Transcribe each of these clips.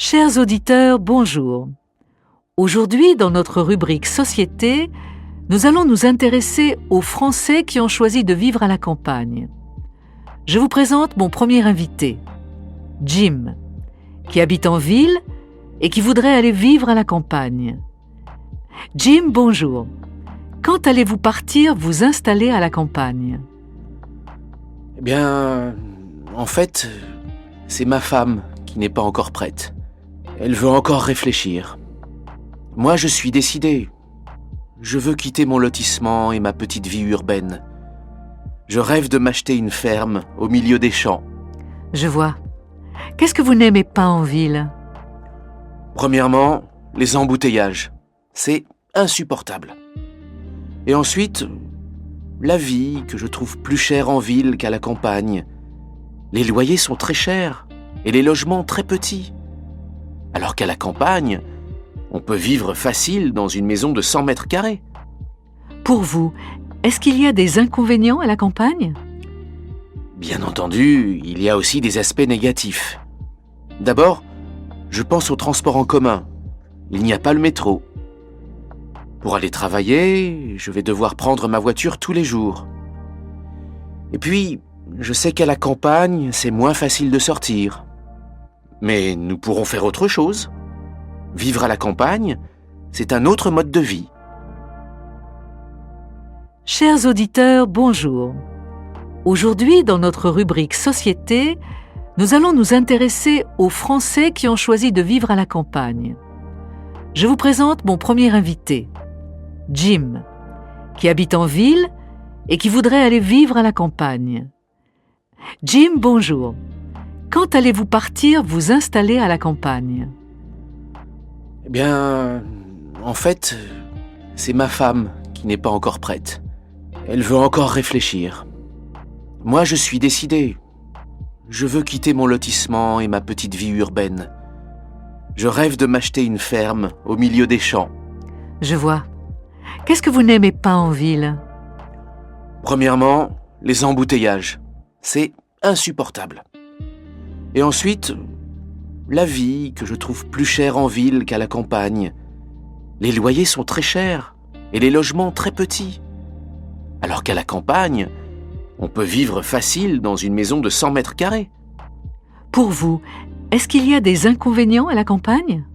Chers auditeurs, bonjour. Aujourd'hui, dans notre rubrique Société, nous allons nous intéresser aux Français qui ont choisi de vivre à la campagne. Je vous présente mon premier invité, Jim, qui habite en ville et qui voudrait aller vivre à la campagne. Jim, bonjour. Quand allez-vous partir vous installer à la campagne? Eh bien, en fait, c'est ma femme qui n'est pas encore prête. Elle veut encore réfléchir. Moi, je suis décidé. Je veux quitter mon lotissement et ma petite vie urbaine. Je rêve de m'acheter une ferme au milieu des champs. Je vois. Qu'est-ce que vous n'aimez pas en ville? Premièrement, les embouteillages. C'est insupportable. Et ensuite, la vie que je trouve plus chère en ville qu'à la campagne. Les loyers sont très chers et les logements très petits. Alors qu'à la campagne, on peut vivre facile dans une maison de 100 mètres carrés. Pour vous, est-ce qu'il y a des inconvénients à la campagne? Bien entendu, il y a aussi des aspects négatifs. D'abord, je pense aux transports en commun. Il n'y a pas le métro. Pour aller travailler, je vais devoir prendre ma voiture tous les jours. Et puis, je sais qu'à la campagne, c'est moins facile de sortir. Mais nous pourrons faire autre chose. Vivre à la campagne, c'est un autre mode de vie. Chers auditeurs, bonjour. Aujourd'hui, dans notre rubrique Société, nous allons nous intéresser aux Français qui ont choisi de vivre à la campagne. Je vous présente mon premier invité, Jim, qui habite en ville et qui voudrait aller vivre à la campagne. Jim, bonjour. Quand allez-vous partir vous installer à la campagne? Eh bien, en fait, c'est ma femme qui n'est pas encore prête. Elle veut encore réfléchir. Moi, je suis décidé. Je veux quitter mon lotissement et ma petite vie urbaine. Je rêve de m'acheter une ferme au milieu des champs. Je vois. Qu'est-ce que vous n'aimez pas en ville? Premièrement, les embouteillages. C'est insupportable. Et ensuite, la vie que je trouve plus chère en ville qu'à la campagne. Les loyers sont très chers et les logements très petits. Alors qu'à la campagne, on peut vivre facile dans une maison de 100 mètres carrés. Pour vous, est-ce qu'il y a des inconvénients à la campagne?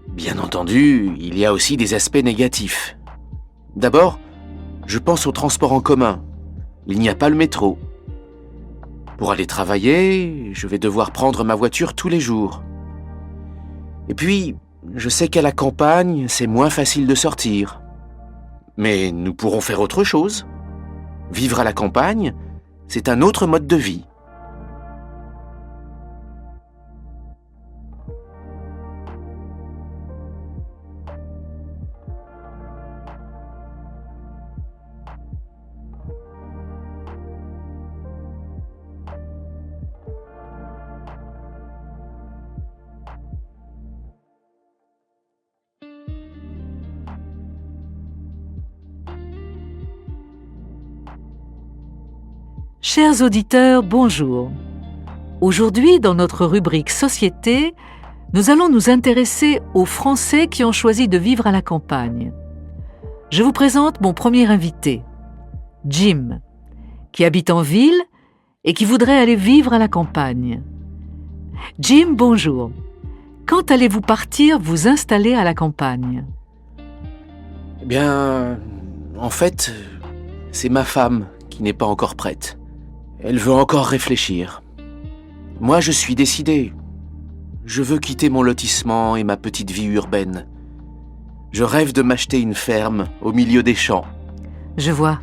Bien entendu, il y a aussi des aspects négatifs. D'abord, je pense aux transports en commun. Il n'y a pas le métro. Pour aller travailler, je vais devoir prendre ma voiture tous les jours. Et puis, je sais qu'à la campagne, c'est moins facile de sortir. Mais nous pourrons faire autre chose. Vivre à la campagne, c'est un autre mode de vie. Chers auditeurs, bonjour. Aujourd'hui, dans notre rubrique Société, nous allons nous intéresser aux Français qui ont choisi de vivre à la campagne. Je vous présente mon premier invité, Jim, qui habite en ville et qui voudrait aller vivre à la campagne. Jim, bonjour. Quand allez-vous partir vous installer à la campagne? Eh bien, en fait, c'est ma femme qui n'est pas encore prête. Elle veut encore réfléchir. Moi, je suis décidé. Je veux quitter mon lotissement et ma petite vie urbaine. Je rêve de m'acheter une ferme au milieu des champs. Je vois.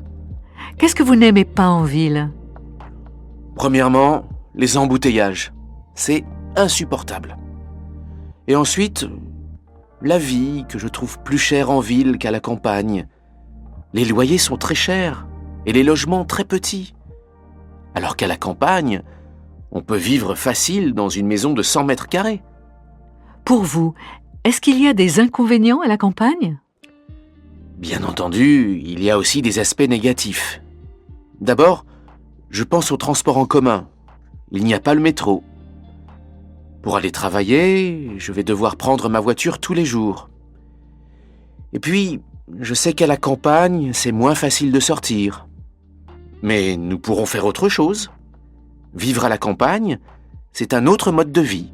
Qu'est-ce que vous n'aimez pas en ville? Premièrement, les embouteillages. C'est insupportable. Et ensuite, la vie que je trouve plus chère en ville qu'à la campagne. Les loyers sont très chers et les logements très petits. Alors qu'à la campagne, on peut vivre facile dans une maison de 100 mètres carrés. Pour vous, est-ce qu'il y a des inconvénients à la campagne? Bien entendu, il y a aussi des aspects négatifs. D'abord, je pense aux transports en commun. Il n'y a pas le métro. Pour aller travailler, je vais devoir prendre ma voiture tous les jours. Et puis, je sais qu'à la campagne, c'est moins facile de sortir. Mais nous pourrons faire autre chose. Vivre à la campagne, c'est un autre mode de vie.